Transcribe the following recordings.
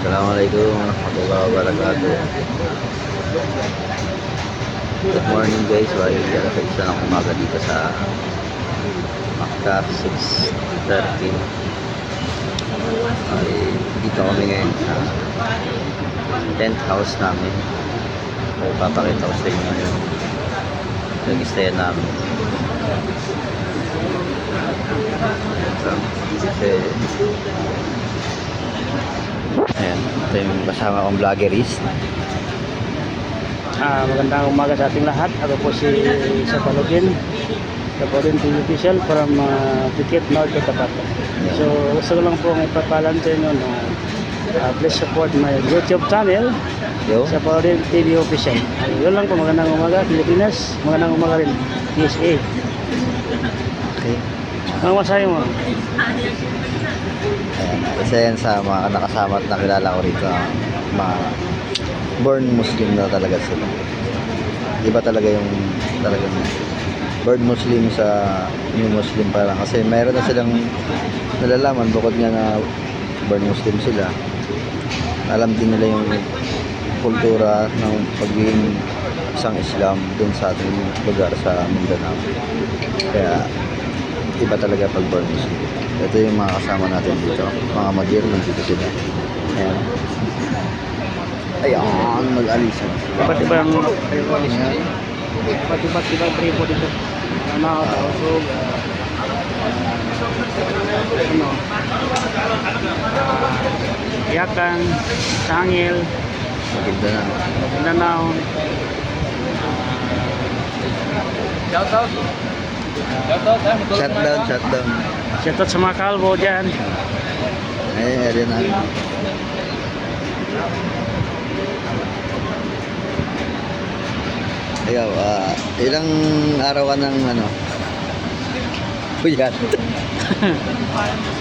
Assalamualaikum warahmatullahi wabarakatuh. Good morning guys. Bali dito sa isa ng umaga dito sa Makkah 6:30. Dito kami ngayon sa tent house namin. So, papakita ko sa inyo yung nag-stay namin. Ayan, ito yung kasama kong vloggerist. Magandang umaga sa ating lahat. Ako po si Sapalogin, Sapalogin TV official from Phuket, North Cotabato. So gusto ko lang po ipapalan sa inyo na please support my YouTube channel, Sapalogin TV official. Yun lang po, magandang umaga Pilipinas, magandang umaga rin USA. Okay. Ang masahe mo? Isa yan sa mga nakasama at nakilala ko rito, mga born Muslim na talaga sila. Iba talaga yung talagang born Muslim sa new Muslim parang, kasi mayroon na silang nalalaman bukod nga na born Muslim sila. Alam din nila yung kultura ng pagiging isang Islam dun sa ating lugar sa Mindanao. Kaya iba talaga pag born Muslim. Ito yung mga kasama natin dito, mga magir, nandito sila. Ayan. Ayan, mag-alisan. Iba't ibang tribo dito. Usog, Yakan, Sangil, Maganda na. Mindanao. Shutdown. Shoutout sa mga kalbo dyan. Ayan na. Ayaw, ilang araw ka ng puyat.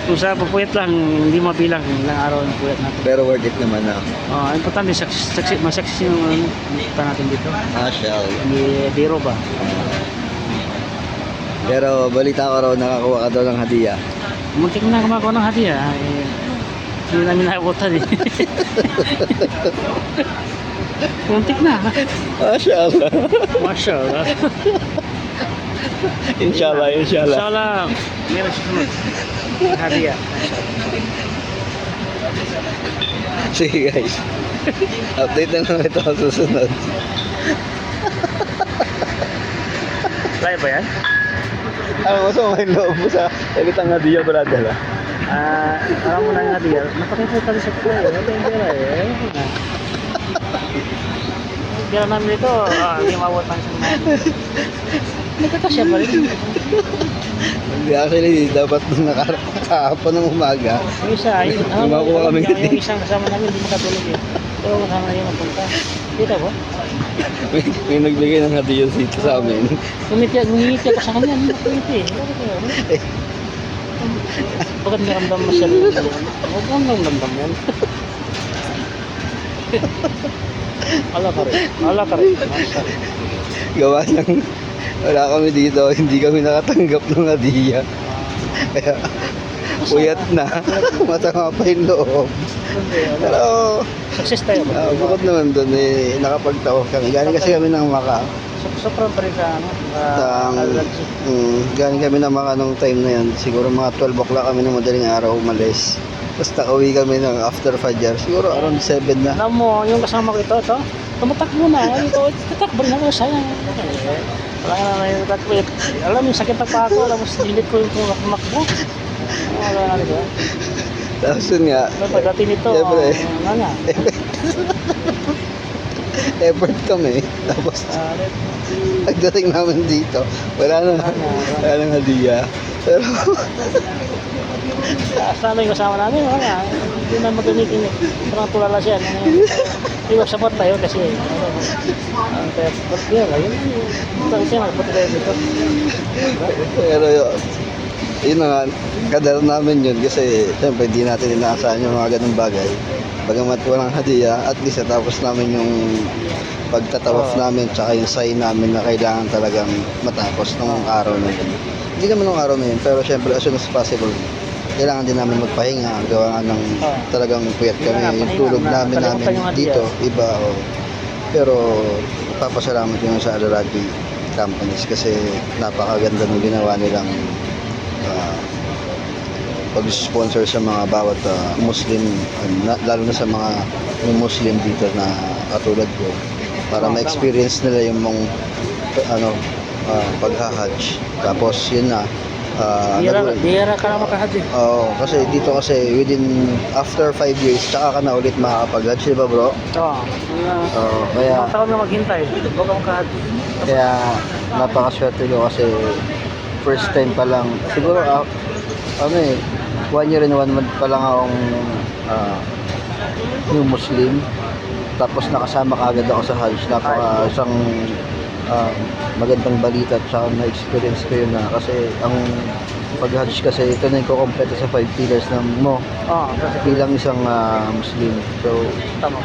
Kung sa pupuyat lang, hindi mabilang ilang araw ng puyat natin. Pero worth it naman na. Importante, masaksis yung punta natin dito. Shell. Hindi biro ba? Pero balita ko raw nakakuha ka daw ng hadiah. Muntik na kumakawa ng hadiah. Hindi namin nakabutan eh. Muntik na. Mashallah. Mashallah. Inshallah. Inshallah. Meron susunod. Hadiah. Sige guys. Update na lang ito sa susunod. Live ba yan? Ano mo sa may loob mo sa elitang hadiah, brother? Alam mo na yung hadiah. Napakita tayo sa play. Wala yung pera eh. Pera namin ito. Hindi mawat pa sa mga. Nagkakasya pa rin. Hindi, actually, dapat nakahapon ng umaga. Yung isa, Kumakuha kami yung isang kasama namin, hindi makatulog eh. Pero kasama na yung magpunta. Dito ba? May nagbigay ng hadiah dito sa amin. Ngumiti ako sa kanya, hindi ngumiti eh. Bakit naramdam mo siya? Huwag kang naramdam yan. Ala ka rin. Gawa ng wala kami dito, hindi kami nakatanggap ng hadiah. Kaya puyat na. Masama pa yung loob. Pero Success tayo ba? bukod naman doon, nakapagtawa kami. Galing kasi kami ng Maka. Sobrang pa rin sa Galing kami ng Maka nung time na yan. Siguro mga 12 o'clock kami ng madaling araw umalis. Basta uwi kami ng after Fajar. Siguro around 7 na. Alam mo, yung kasama ko ito, tumatakbo na. Tatakbo na ako, sayang. Wala ka na yung tatakbo. Alam mo, sakit na pa ako. Alam mo, silit ko yung tumakbo. Wala na rin ba? Tapos yun nga, Pagdating nito, siyempre, nga. effort kami. Tapos pagdating namin dito, wala nang hadiah. Pero Sana yung kasama namin, wala. Hindi na magamitin eh. Parang tulala siya. Iwas support tayo kasi. Kaya, yun. Ito siya, magpunta tayo dito. Pero yun na nga, kadar namin yun kasi siyempre hindi natin inaasahan yung mga ganung bagay. Bagamat walang hadiah, at least natapos namin yung pagtatawaf namin tsaka yung sign namin na kailangan talagang matapos nung araw na yun. Hindi naman nung araw na yun, pero siyempre as soon as possible kailangan din namin magpahinga. Gawa nga ng talagang puyat Yun nga, kami. Yung pahinga. tulog namin Nakalimutan yung dito, Adidas. iba. Pero papasalamat yun sa Alaraji companies kasi napakaganda ng ginawa nilang pag-sponsor sa mga bawat Muslim, lalo na sa mga Muslim dito na katulad ko, para ma-experience nila yung mong pagha-Hajj. Tapos yun na, Bihira ka na makahaji. kasi dito kasi after 5 years tsaka ka na ulit makakapag-Hajj, di ba bro? Oo. Kaya Mga taon na maghintay. Huwag ka makahaji. kaya napakaswerte ko kasi first time pa lang, siguro 1 year and 1 month pa lang akong new Muslim, tapos nakasama kaagad ako sa Hajj. Isang magandang balita at saka na-experience ko yun na kasi ang pag-Hajj kasi ito na yung kukompleto sa 5 pillars mo bilang isang Muslim. So Tama.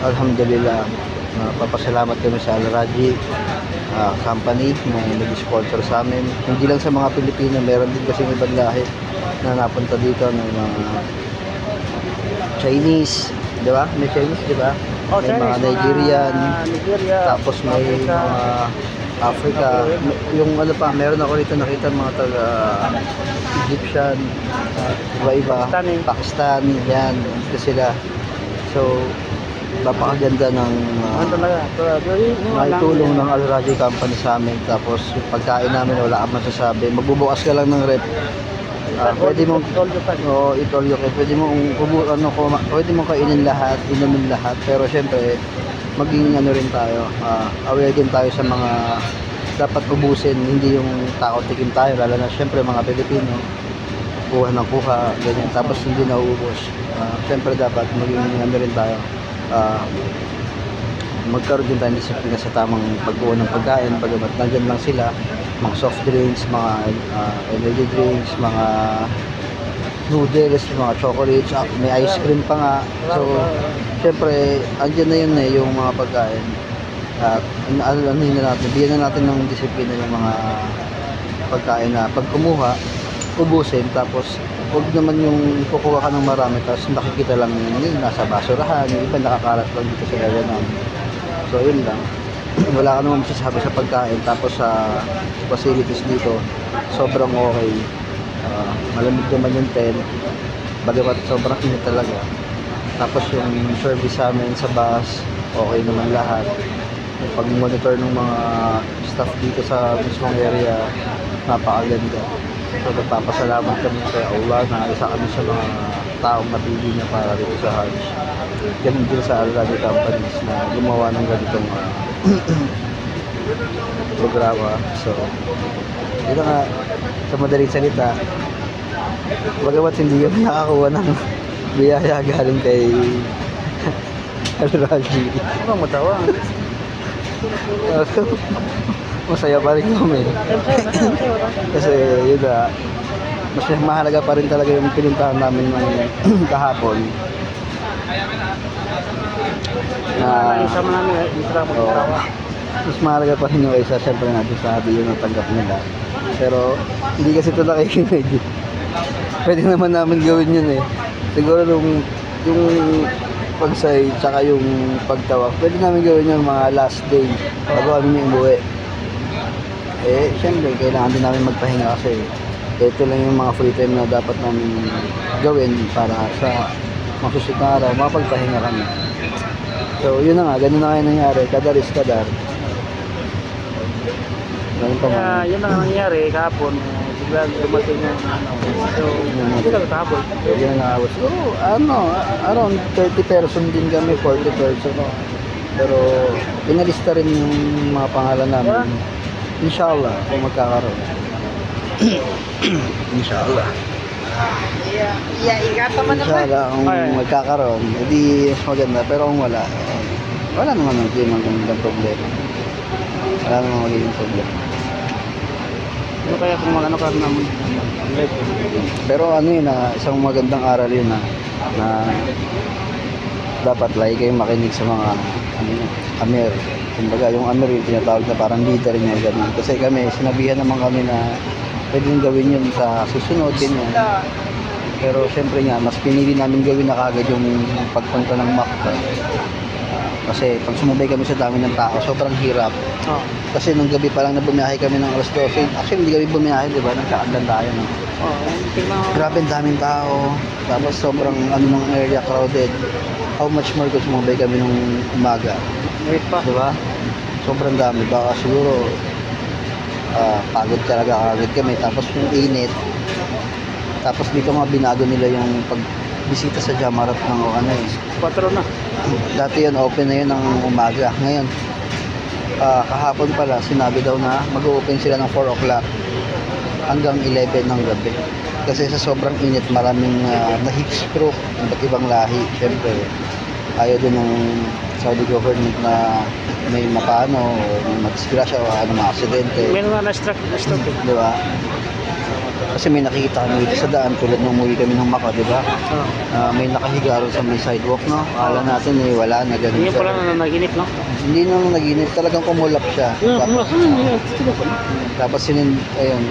alhamdulillah, papasalamat kami sa Alaraji company na nag-sponsor sa amin. Hindi lang sa mga Pilipino, meron din kasi ibang lahi na napunta dito ng mga Chinese, di ba? May Chinese, di ba? May mga Nigerian, tapos may mga Africa. Yung meron ako rito nakita mga taga Egyptian, iba-iba, Pakistan, yan, ito sila. So, napakaganda ng naitulong ng Alaraji company sa amin. Tapos yung pagkain namin wala kang masasabi, magbubukas ka lang ng rep, pwede mong eat all you can, pwede mong kainin lahat, inumin lahat. Pero syempre maging rin tayo, aware din tayo sa mga dapat ubusin, hindi yung takot tikim tayo, lalo na syempre mga Pilipino, kuha ng kuha, ganyan, tapos hindi nauubos. Syempre dapat maging rin tayo, magkaroon din tayo disiplina sa tamang pagkuha ng pagkain. Bagamat nandyan lang sila, mga soft drinks, mga energy drinks, mga noodles, mga chocolates, may ice cream pa nga. So syempre andyan na yun yung mga pagkain, at bigyan na natin ng disiplina yung mga pagkain na pag kumuha, ubusin. Tapos huwag naman yung kukuha ka ng marami tapos nakikita lang yun nasa basurahan, yung iba nakakalat lang dito sa area namin. So yun lang, wala ka naman masasabi sa pagkain. Tapos sa facilities dito sobrang okay, malamig naman yung tent, bagamat sobrang init talaga. Tapos yung service sa amin sa bus, okay naman lahat. Yung pag-monitor ng mga staff dito sa mismong area, napakaganda. So nagpapasalamat kami kay Allah na isa kami sa mga taong napili niya para dito sa Hajj. Ganun din sa Alaraji companies na gumawa ng ganitong programa. So ito nga, sa madaling salita, bagamat hindi kami nakakuha ng biyaya galing kay Alaraji, Ano matawa? masaya pa rin kami. Kasi yun na, mas mahalaga pa rin talaga yung pinuntahan namin ng kahapon. Isama namin dito lang magtrawa. Mas mahalaga pa rin yung isa, syempre natin sa hati yung natanggap nila. Pero hindi kasi ito nakikinig. Pwede naman namin gawin yun eh. Siguro yung pagsay tsaka yung pagtawag, pwede namin gawin yung mga last day bago kami umuwi. Syempre kailangan din namin magpahinga kasi ito lang yung mga free time na dapat namin gawin para sa masusunod na araw mapagpahinga kami. So yun na nga, ganun na kayo nangyari, kadar is kadar. Ganun pa man. Yun ang nangyari kahapon. Bigla dumating yung So, hindi lang kahapon. Yun na ako. So, around 30 person din kami, 40 person. Pero pinalista rin yung mga pangalan namin. Inshallah, kung magkakaroon. Inshallah. Inshallah, kung magkakaroon, hindi maganda. Pero kung wala naman magiging problema. Wala naman magiging problema. Ano kaya kung magano ka naman live? Pero yun isang magandang aral yun na dapat lagi kayong makinig sa mga Amir. Kumbaga yung Amir yung tinatawag na parang leader niya ganun. Kasi kami, sinabihan naman kami na pwede gawin yun sa susunod, ganyan. Pero syempre nga, mas pinili namin gawin na kagad yung pagpunta ng Macca. Kasi pag sumabay kami sa dami ng tao, sobrang hirap. Oh. Kasi nung gabi pa lang na bumiyahe kami ng alas 12. Actually, hindi kami bumiyahe, di ba? Nagkakadlan tayo. No? Oh, tingnan mo. Grabe ang daming tao. Tapos sobrang ano ng area, crowded. How much more kung sumabay kami nung umaga. Wait pa. Di ba? Sobrang dami. Baka siguro pagod talaga kagad kami. Tapos yung init. Tapos dito nga binago nila yung pagbisita sa Jamarat ng ano eh. 4 na. Dati yun, open na yun ng umaga. Ngayon, kahapon pala, sinabi daw na mag-open sila ng 4 o'clock hanggang 11 ng gabi. Kasi sa sobrang init, maraming na-heat stroke, iba't ibang lahi. Siyempre, ayaw din ng Saudi government na may mapano, o may madisgrasya o ano, mga aksidente. Meron nga na-struck eh. Di ba? Kasi may nakikita kami dito sa daan tulad nung umuwi kami ng Macau, di ba? Oh. May nakahiga ron sa may sidewalk, no? Akala natin eh, wala na ganun. Hindi pala na naginip, no? Hindi nang naginip, talagang kumulap siya. Tapos ayun,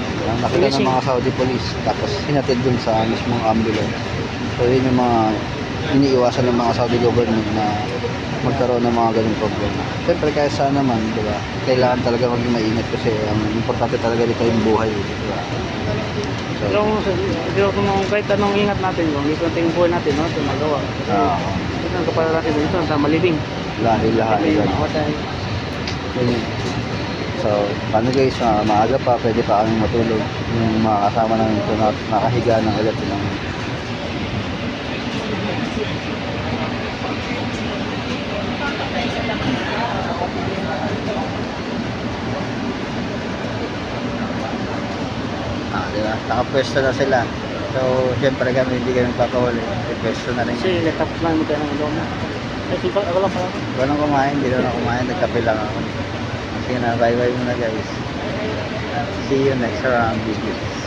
nakita ng mga Saudi police. Tapos hinatid dun sa mismong ambulance. So yun yung mga iniiwasan ng mga Saudi government na magkaroon ng mga ganung problema. Siyempre kahit saan naman, di ba? Kailangan talaga maging maingat kasi ang importante talaga dito yung buhay, di ba? So, Pero kung kahit anong ingat natin, kung dito natin yung buhay natin, no? Ito magawa. Ito ang kapala natin dito, sa malibing. lahi-lahi ganun. Yun. So, paano guys, maaga pa, pwede pa kaming matulog. Yung mga kasama namin ito na nakahiga ng ulit ng diba? Nakapwesto na sila. So, syempre kami hindi kami papahuli. Pwesto na rin. Kasi letap lang mo tayo ng ulo mo. Ay, sipa, ako lang pala. Walang kumain, hindi na kumain. Nagkape lang ako. Sige na, bye-bye muna guys. See you next round videos.